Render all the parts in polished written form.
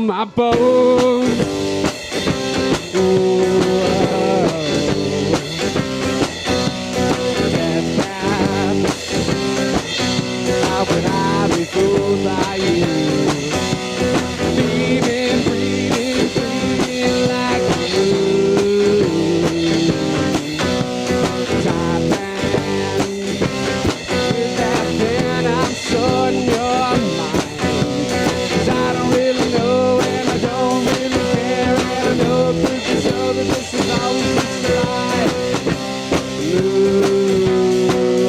my bones. How could I be fooled by you? Breathing, breathing, breathing like you. Top man, with that pen, I'm sorting your mind. 'Cause I don't really know and I don't really care, and I know pretty sure that this is always just a lie. Ooh,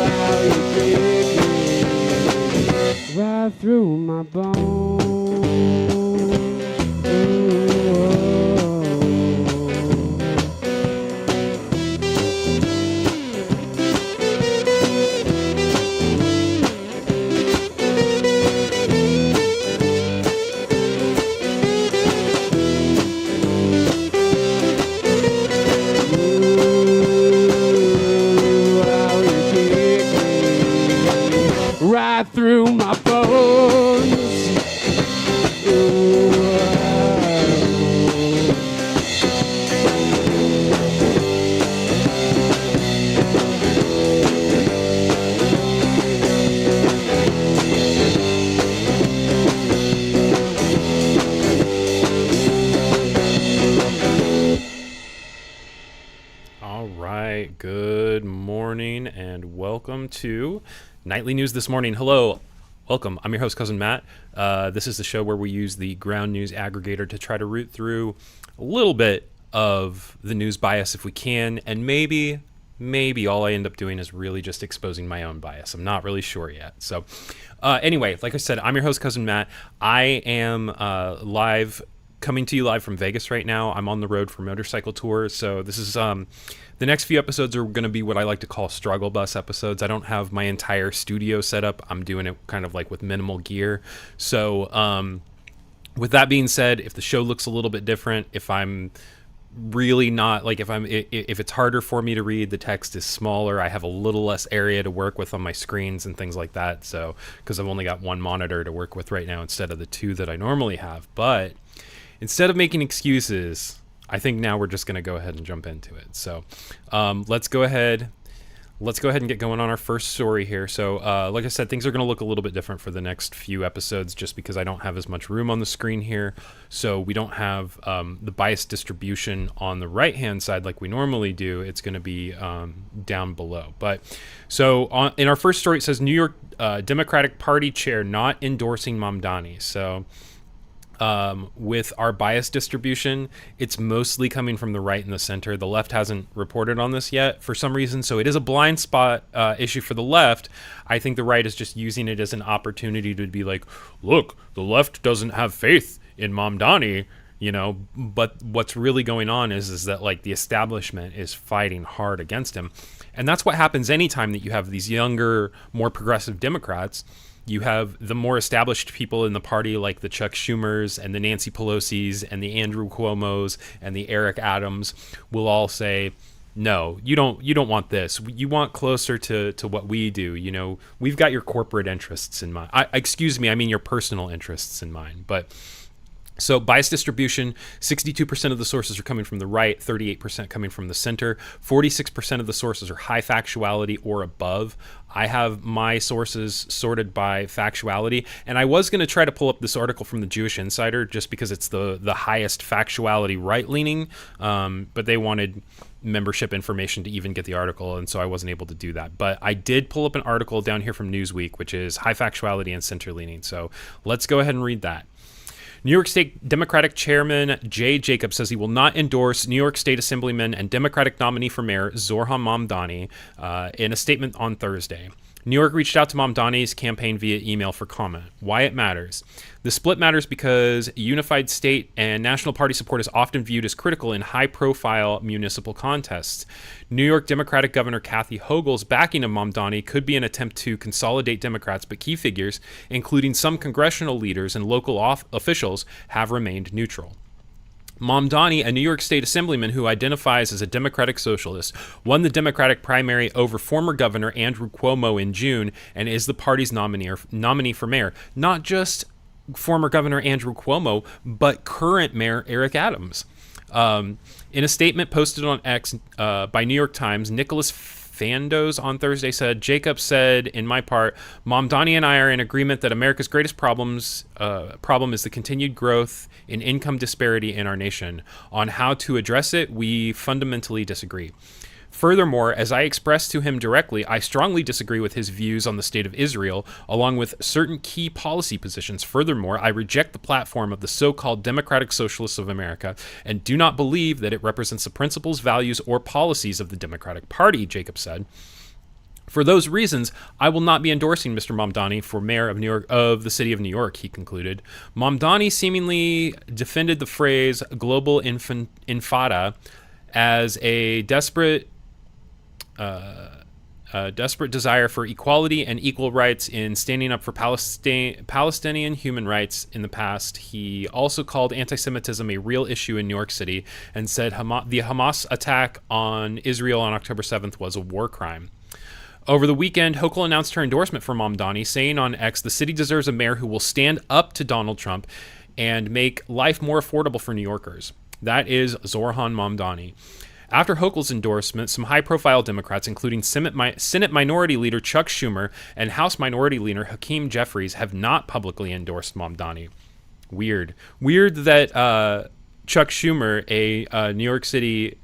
how you dig me right through my bones. Right through my bones. All right, good morning and welcome to Nightly News This Morning. Hello, welcome. I'm your host, Cousin Matt. This is the show where we use the ground news aggregator to try to root through a little bit of the news bias if we can, and maybe all I end up doing is really just exposing my own bias. I'm not really sure yet. So anyway, like I said, I'm your host, Cousin Matt. I am coming to you live from Vegas right now. I'm on the road for motorcycle tours, so this is the next few episodes are going to be what I like to call struggle bus episodes. I don't have my entire studio set up. I'm doing it kind of like with minimal gear. So with that being said, if the show looks a little bit different, if I'm really not like if it's harder for me to read, the text is smaller, I have a little less area to work with on my screens and things like that. So because I've only got one monitor to work with right now instead of the two that I normally have. But instead of making excuses, I think now we're just going to go ahead and jump into it. So let's go ahead and get going on our first story here. So like I said, things are going to look a little bit different for the next few episodes just because I don't have as much room on the screen here. So we don't have the bias distribution on the right-hand side like we normally do. It's going to be down below. But so in our first story, it says New York Democratic Party chair not endorsing Mamdani. So with our bias distribution, it's mostly coming from the right and the center. The left hasn't reported on this yet for some reason, so it is a blind spot issue for the left. I think the right is just using it as an opportunity to be like, look, the left doesn't have faith in Mamdani, you know, but what's really going on is that like the establishment is fighting hard against him. And that's what happens anytime that you have these younger, more progressive Democrats. You have the more established people in the party, like the Chuck Schumers and the Nancy Pelosi's and the Andrew Cuomo's and the Eric Adams, will all say, no, you don't want this. You want closer to what we do. You know, we've got your corporate interests in mind. I mean your personal interests in mind. But so bias distribution, 62% of the sources are coming from the right, 38% coming from the center, 46% of the sources are high factuality or above. I have my sources sorted by factuality, and I was going to try to pull up this article from the Jewish Insider just because it's the highest factuality right-leaning, but they wanted membership information to even get the article, and so I wasn't able to do that. But I did pull up an article down here from Newsweek, which is high factuality and center-leaning, so let's go ahead and read that. New York State Democratic Chairman Jay Jacobs says he will not endorse New York State Assemblyman and Democratic nominee for mayor Zohran Mamdani in a statement on Thursday. New York reached out to Mamdani's campaign via email for comment. Why it matters. The split matters because unified state and national party support is often viewed as critical in high-profile municipal contests. New York Democratic Governor Kathy Hochul's backing of Mamdani could be an attempt to consolidate Democrats, but key figures, including some congressional leaders and local officials, have remained neutral. Mamdani, a New York State Assemblyman who identifies as a Democratic socialist, won the Democratic primary over former Governor Andrew Cuomo in June and is the party's nominee for mayor. Not just former Governor Andrew Cuomo, but current Mayor Eric Adams. In a statement posted on X by New York Times, Nicholas Fandos on Thursday said, Jacob said, in my part, Mamdani and I are in agreement that America's greatest problem is the continued growth in income disparity in our nation. On how to address it, we fundamentally disagree. Furthermore, as I expressed to him directly, I strongly disagree with his views on the state of Israel, along with certain key policy positions. Furthermore, I reject the platform of the so-called Democratic Socialists of America and do not believe that it represents the principles, values, or policies of the Democratic Party, Jacob said. For those reasons, I will not be endorsing Mr. Mamdani for mayor of New York, of the city of New York, he concluded. Mamdani seemingly defended the phrase global infada as a desperate desire for equality and equal rights in standing up for Palestinian human rights in the past. He also called anti-Semitism a real issue in New York City and said the Hamas attack on Israel on October 7th was a war crime. Over the weekend, Hochul announced her endorsement for Mamdani, saying on X, the city deserves a mayor who will stand up to Donald Trump and make life more affordable for New Yorkers. That is Zohran Mamdani. After Hochul's endorsement, some high-profile Democrats, including Senate Minority Leader Chuck Schumer and House Minority Leader Hakeem Jeffries, have not publicly endorsed Mamdani. Weird that Chuck Schumer, a New York City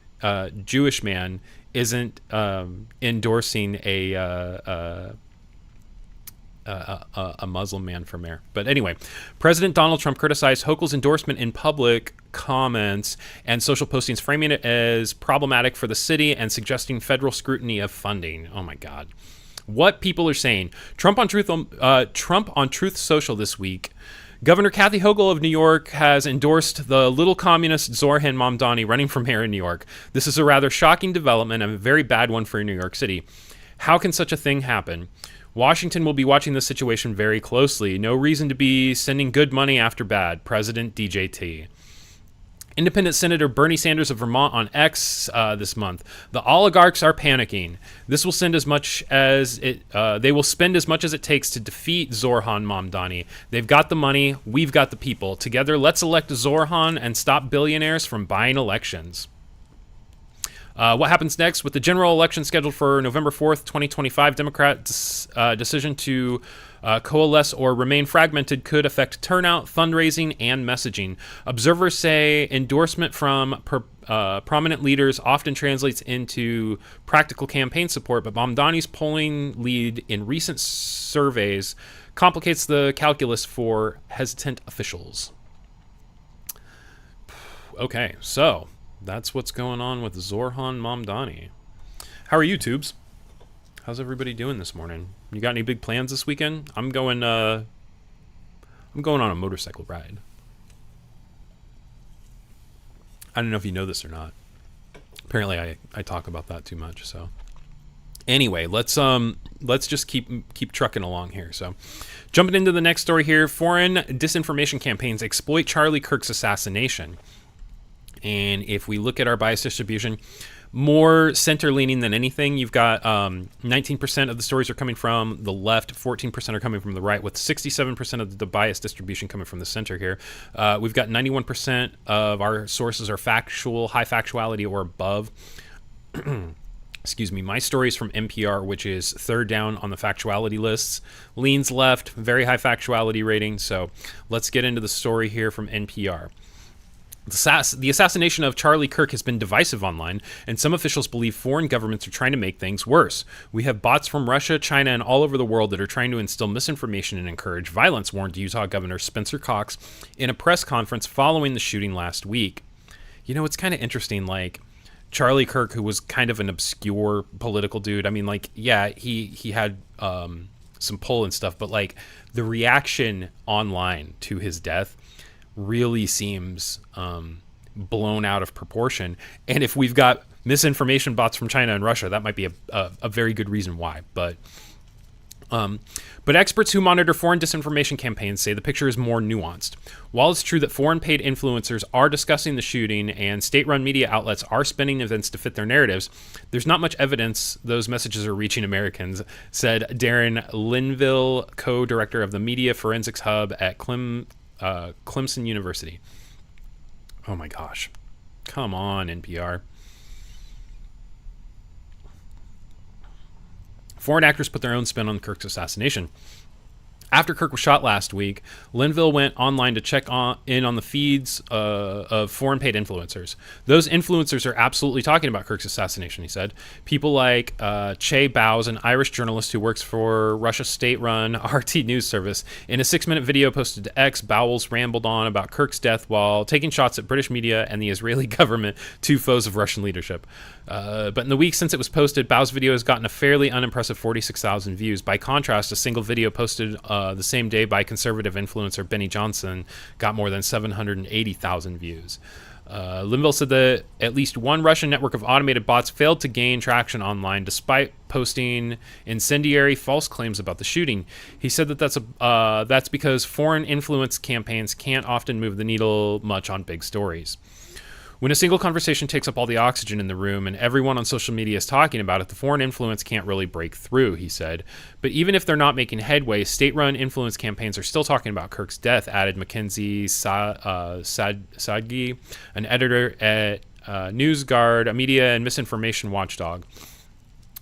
Jewish man, isn't endorsing a Muslim man for mayor. But anyway, President Donald Trump criticized Hochul's endorsement in public comments and social postings, framing it as problematic for the city and suggesting federal scrutiny of funding. Oh my God. What people are saying. Trump on Truth Social this week. Governor Kathy Hochul of New York has endorsed the little communist Zohran Mamdani running for mayor in New York. This is a rather shocking development and a very bad one for New York City. How can such a thing happen? Washington will be watching this situation very closely. No reason to be sending good money after bad. President DJT. Independent Senator Bernie Sanders of Vermont on X this month. The oligarchs are panicking. This will send as much as it. They will spend as much as it takes to defeat Zohran Mamdani. They've got the money. We've got the people. Together, let's elect Zohran and stop billionaires from buying elections. What happens next? With the general election scheduled for November 4th, 2025, Democrats' decision to coalesce or remain fragmented could affect turnout, fundraising, and messaging. Observers say endorsement from prominent leaders often translates into practical campaign support, but Mamdani's polling lead in recent surveys complicates the calculus for hesitant officials. Okay, so that's what's going on with Zohran Mamdani. How are you, Tubes? How's everybody doing this morning? You got any big plans this weekend? I'm going on a motorcycle ride. I don't know if you know this or not. Apparently I talk about that too much, so anyway, let's just keep trucking along here. So, jumping into the next story here, foreign disinformation campaigns exploit Charlie Kirk's assassination. And if we look at our bias distribution, more center-leaning than anything. You've got 19% of the stories are coming from the left, 14% are coming from the right, with 67% of the bias distribution coming from the center here. We've got 91% of our sources are factual, high factuality or above. Excuse me. My story is from NPR, which is third down on the factuality lists. Leans left, very high factuality rating. So let's get into the story here from NPR. The assassination of Charlie Kirk has been divisive online, and some officials believe foreign governments are trying to make things worse. We have bots from Russia, China, and all over the world that are trying to instill misinformation and encourage violence, warned Utah Governor Spencer Cox in a press conference following the shooting last week. You know, it's kind of interesting, like, Charlie Kirk, who was kind of an obscure political dude. I mean, like, yeah, he had some pull and stuff, but, like, the reaction online to his death really seems blown out of proportion. And if we've got misinformation bots from China and Russia, that might be a very good reason why. But But experts who monitor foreign disinformation campaigns say the picture is more nuanced. While it's true that foreign paid influencers are discussing the shooting and state-run media outlets are spinning events to fit their narratives, there's not much evidence those messages are reaching Americans, said Darren Linville, co-director of the Media Forensics Hub at Clemson University. Oh my gosh. Come on, NPR. Foreign actors put their own spin on Kirk's assassination. After Kirk was shot last week, Linville went online to check in on the feeds of foreign paid influencers. Those influencers are absolutely talking about Kirk's assassination, he said. People like Che Bowes, an Irish journalist who works for Russia's state-run RT news service. In a 6-minute video posted to X, Bowles rambled on about Kirk's death while taking shots at British media and the Israeli government, two foes of Russian leadership. But in the week since it was posted, Bowes' video has gotten a fairly unimpressive 46,000 views. By contrast, a single video posted the same day by conservative influencer Benny Johnson got more than 780,000 views. Linville said that at least one Russian network of automated bots failed to gain traction online despite posting incendiary false claims about the shooting. He said that that's because foreign influence campaigns can't often move the needle much on big stories. When a single conversation takes up all the oxygen in the room and everyone on social media is talking about it, the foreign influence can't really break through, he said. But even if they're not making headway, state-run influence campaigns are still talking about Kirk's death, added Mackenzie Sadgi, an editor at NewsGuard, a media and misinformation watchdog.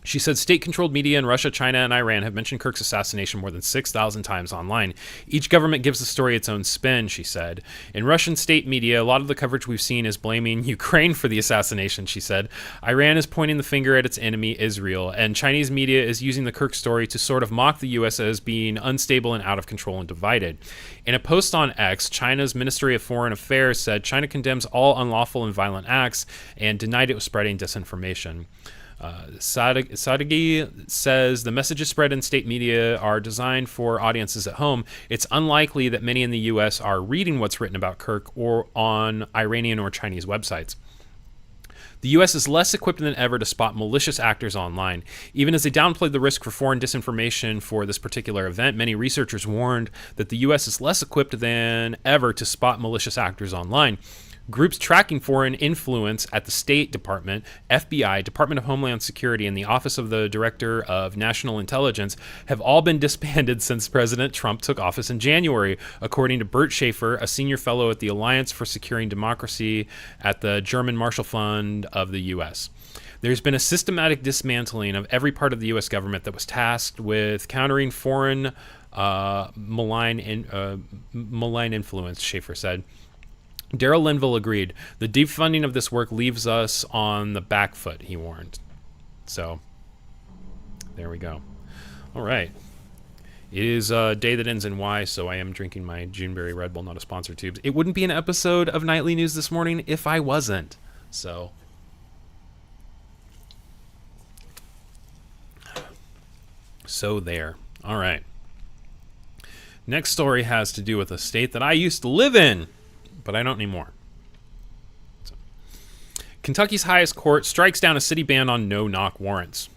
She said state-controlled media in Russia, China, and Iran have mentioned Kirk's assassination more than 6,000 times online. Each government gives the story its own spin, she said. In Russian state media, a lot of the coverage we've seen is blaming Ukraine for the assassination, she said. Iran is pointing the finger at its enemy, Israel, and Chinese media is using the Kirk story to sort of mock the U.S. as being unstable and out of control and divided. In a post on X, China's Ministry of Foreign Affairs said China condemns all unlawful and violent acts and denied it was spreading disinformation. Sadeghi says the messages spread in state media are designed for audiences at home. It's unlikely that many in the U.S. are reading what's written about Kirk or on Iranian or Chinese websites. The U.S. is less equipped than ever to spot malicious actors online. Even as they downplayed the risk for foreign disinformation for this particular event, many researchers warned that the U.S. is less equipped than ever to spot malicious actors online. Groups tracking foreign influence at the State Department, FBI, Department of Homeland Security, and the Office of the Director of National Intelligence have all been disbanded since President Trump took office in January, according to Bert Schaefer, a senior fellow at the Alliance for Securing Democracy at the German Marshall Fund of the U.S. There's been a systematic dismantling of every part of the U.S. government that was tasked with countering foreign malign influence, Schaefer said. Darrell Linville agreed. The defunding of this work leaves us on the back foot, he warned. So, there we go. All right. It is a day that ends in Y, so I am drinking my Juneberry Red Bull, not a sponsor tubes. It wouldn't be an episode of Nightly News this morning if I wasn't. So there. All right. Next story has to do with a state that I used to live in, but I don't anymore. So, Kentucky's highest court strikes down a city ban on no-knock warrants.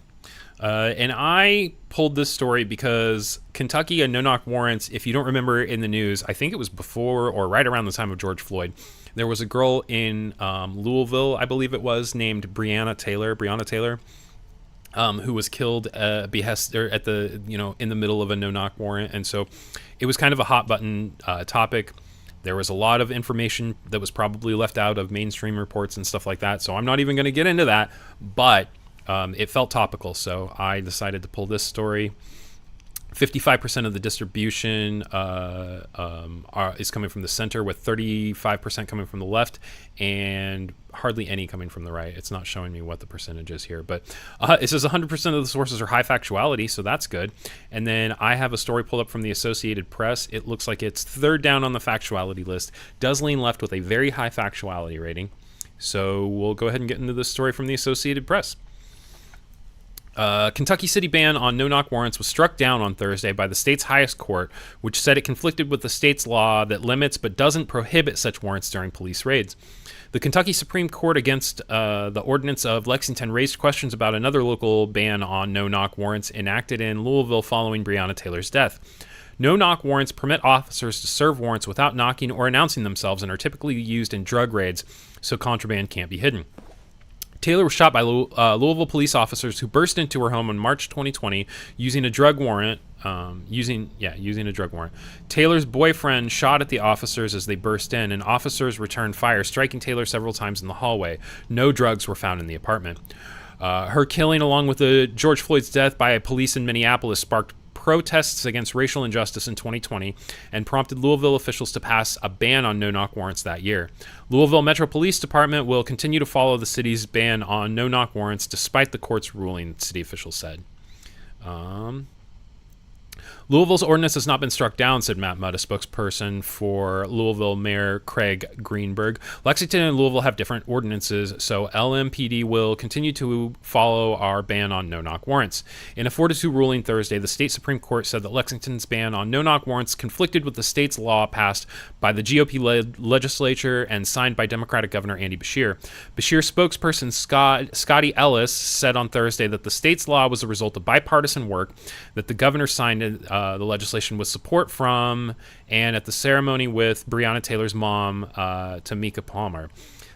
And I pulled this story because Kentucky and no-knock warrants, if you don't remember in the news, I think it was before or right around the time of George Floyd, there was a girl in Louisville, I believe it was, named Breonna Taylor, who was killed in the middle of a no-knock warrant. And so it was kind of a hot-button topic. There was a lot of information that was probably left out of mainstream reports and stuff like that. So I'm not even going to get into that, but it felt topical. So I decided to pull this story. 55% of the distribution is coming from the center, with 35% coming from the left and hardly any coming from the right. It's not showing me what the percentage is here, but it says 100% of the sources are high factuality, so that's good. And then I have a story pulled up from the Associated Press. It looks like it's third down on the factuality list, does lean left with a very high factuality rating. So we'll go ahead and get into this story from the Associated Press. Kentucky City ban on no-knock warrants was struck down on Thursday by the state's highest court, which said it conflicted with the state's law that limits but doesn't prohibit such warrants during police raids. The Kentucky Supreme Court against the Ordinance of Lexington raised questions about another local ban on no-knock warrants enacted in Louisville following Breonna Taylor's death. No-knock warrants permit officers to serve warrants without knocking or announcing themselves and are typically used in drug raids, so contraband can't be hidden. Taylor was shot by Louisville police officers who burst into her home in March 2020 using a drug warrant. Using a drug warrant. Taylor's boyfriend shot at the officers as they burst in, and officers returned fire, striking Taylor several times in the hallway. No drugs were found in the apartment. Her killing, along with George Floyd's death by police in Minneapolis, sparked protests against racial injustice in 2020 and prompted Louisville officials to pass a ban on no-knock warrants that year. Louisville Metro Police Department will continue to follow the city's ban on no-knock warrants despite the court's ruling, city officials said. Louisville's ordinance has not been struck down, said Matt Mudd, a spokesperson for Louisville Mayor Craig Greenberg. Lexington and Louisville have different ordinances, so LMPD will continue to follow our ban on no-knock warrants. In a 4-2 ruling Thursday, the state Supreme Court said that Lexington's ban on no-knock warrants conflicted with the state's law passed by the GOP-led legislature and signed by Democratic Governor Andy Beshear. Beshear's spokesperson Scotty Ellis said on Thursday that the state's law was a result of bipartisan work, that the governor signed the legislation with support from and at the ceremony with Breonna Taylor's mom, Tamika Palmer.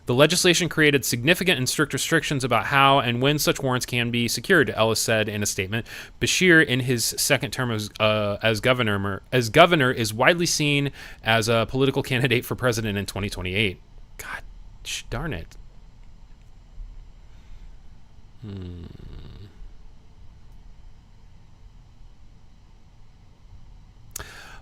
The legislation created significant and strict restrictions about how and when such warrants can be secured, Ellis said in a statement. Beshear, in his second term as governor, is widely seen as a political candidate for president in 2028. God darn it.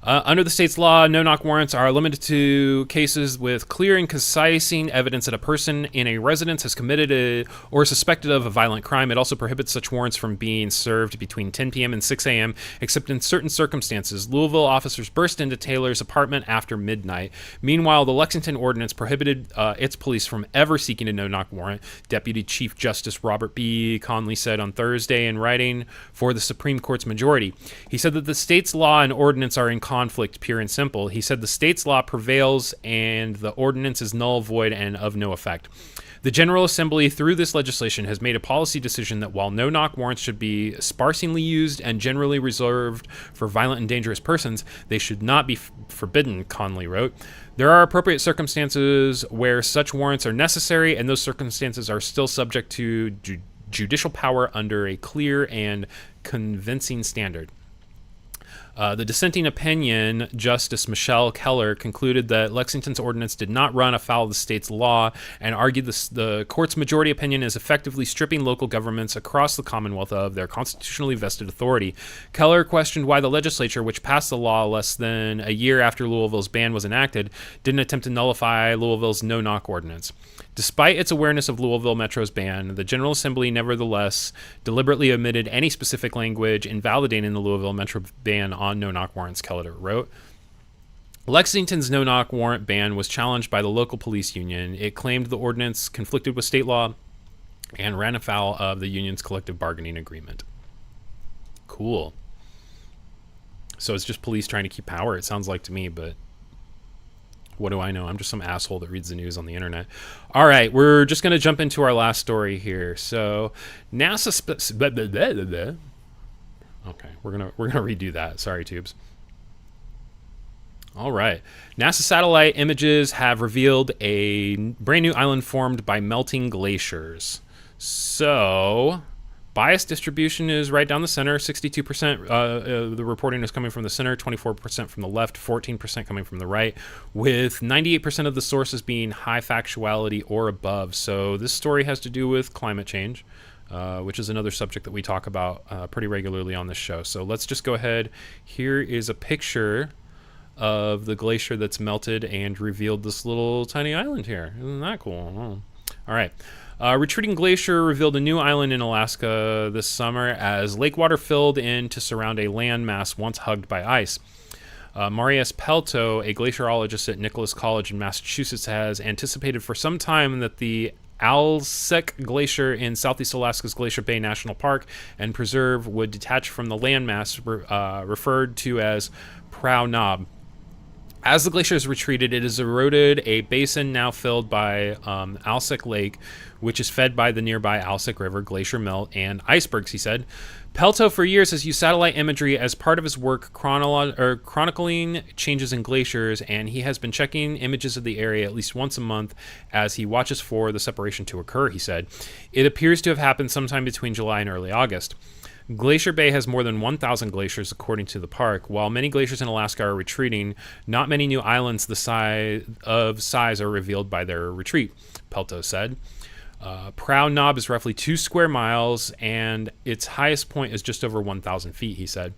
Under the state's law, no-knock warrants are limited to cases with clear and concise evidence that a person in a residence has committed or is suspected of a violent crime. It also prohibits such warrants from being served between 10 p.m. and 6 a.m., except in certain circumstances. Louisville officers burst into Taylor's apartment after midnight. Meanwhile, the Lexington ordinance prohibited its police from ever seeking a no-knock warrant. Deputy Chief Justice Robert B. Conley said on Thursday in writing for the Supreme Court's majority. He said that the state's law and ordinance are in conflict, pure and simple. He said the state's law prevails and the ordinance is null, void, and of no effect. The General Assembly, through this legislation, has made a policy decision that while no-knock warrants should be sparsely used and generally reserved for violent and dangerous persons, they should not be forbidden, Conley wrote. There are appropriate circumstances where such warrants are necessary, and those circumstances are still subject to judicial power under a clear and convincing standard. The dissenting opinion, Justice Michelle Keller, concluded that Lexington's ordinance did not run afoul of the state's law and argued the court's majority opinion is effectively stripping local governments across the Commonwealth of their constitutionally vested authority. Keller questioned why the legislature, which passed the law less than a year after Louisville's ban was enacted, didn't attempt to nullify Louisville's no-knock ordinance. Despite its awareness of Louisville Metro's ban, the General Assembly nevertheless deliberately omitted any specific language invalidating the Louisville Metro ban on no-knock warrants, Keller wrote. Lexington's no-knock warrant ban was challenged by the local police union. It claimed the ordinance conflicted with state law and ran afoul of the union's collective bargaining agreement. Cool. So it's just police trying to keep power, it sounds like to me, but what do I know? I'm just some asshole that reads the news on the internet. All right, we're just going to jump into our last story here. So NASA okay, we're gonna redo that. Sorry, tubes. All right. NASA satellite images have revealed a brand new island formed by melting glaciers. So bias distribution is right down the center. 62% the reporting is coming from the center, 24% from the left, 14% coming from the right, with 98% of the sources being high factuality or above. So this story has to do with climate change, which is another subject that we talk about pretty regularly on this show. So let's just go ahead. Here is a picture of the glacier that's melted and revealed this little tiny island here. Isn't that cool? Oh. All right. Retreating glacier revealed a new island in Alaska this summer as lake water filled in to surround a landmass once hugged by ice. Marius Pelto, a glaciologist at Nicholas College in Massachusetts, has anticipated for some time that the Alsek Glacier in southeast Alaska's Glacier Bay National Park and Preserve would detach from the landmass referred to as Prow Knob. As the glacier has retreated, it has eroded a basin now filled by Alsek Lake, which is fed by the nearby Alsek River, glacier melt, and icebergs, he said. Pelto, for years, has used satellite imagery as part of his work chronicling changes in glaciers, and he has been checking images of the area at least once a month as he watches for the separation to occur, he said. It appears to have happened sometime between July and early August. Glacier Bay has more than 1,000 glaciers, according to the park. While many glaciers in Alaska are retreating, not many new islands the size are revealed by their retreat, Pelto said. Prow Knob is roughly 2 square miles, and its highest point is just over 1,000 feet, he said.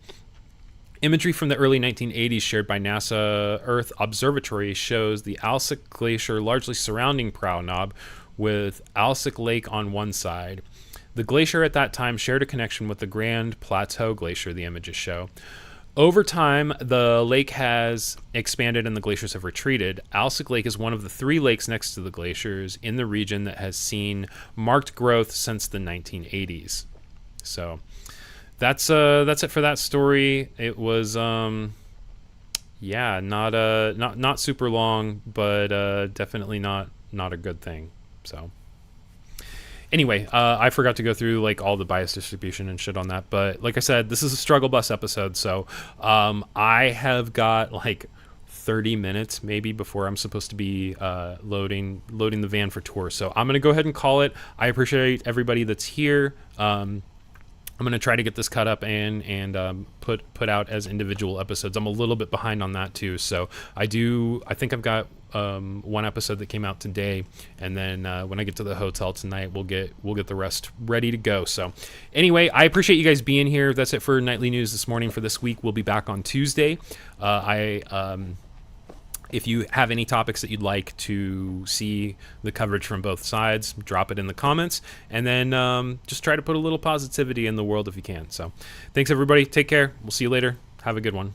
Imagery from the early 1980s shared by NASA Earth Observatory shows the Alsek Glacier largely surrounding Prow Knob, with Alsek Lake on one side. The glacier at that time shared a connection with the Grand Plateau Glacier, the images show. Over time, the lake has expanded and the glaciers have retreated. Alsek Lake is one of the 3 lakes next to the glaciers in the region that has seen marked growth since the 1980s. So that's it for that story. It was not super long, but definitely not a good thing. So anyway, I forgot to go through like all the bias distribution and shit on that, but like I said, this is a struggle bus episode, so I have got like 30 minutes maybe before I'm supposed to be loading the van for tour. So I'm gonna go ahead and call it. I appreciate everybody that's here. I'm gonna try to get this cut up and put out as individual episodes. I'm a little bit behind on that too, so I think I've got one episode that came out today, and then when I get to the hotel tonight, we'll get the rest ready to go. So anyway, I appreciate you guys being here. That's it for Nightly News this morning for this week. We'll be back on Tuesday. If you have any topics that you'd like to see the coverage from both sides, drop it in the comments, and then just try to put a little positivity in the world if you can. So thanks everybody. Take care. We'll see you later. Have a good one.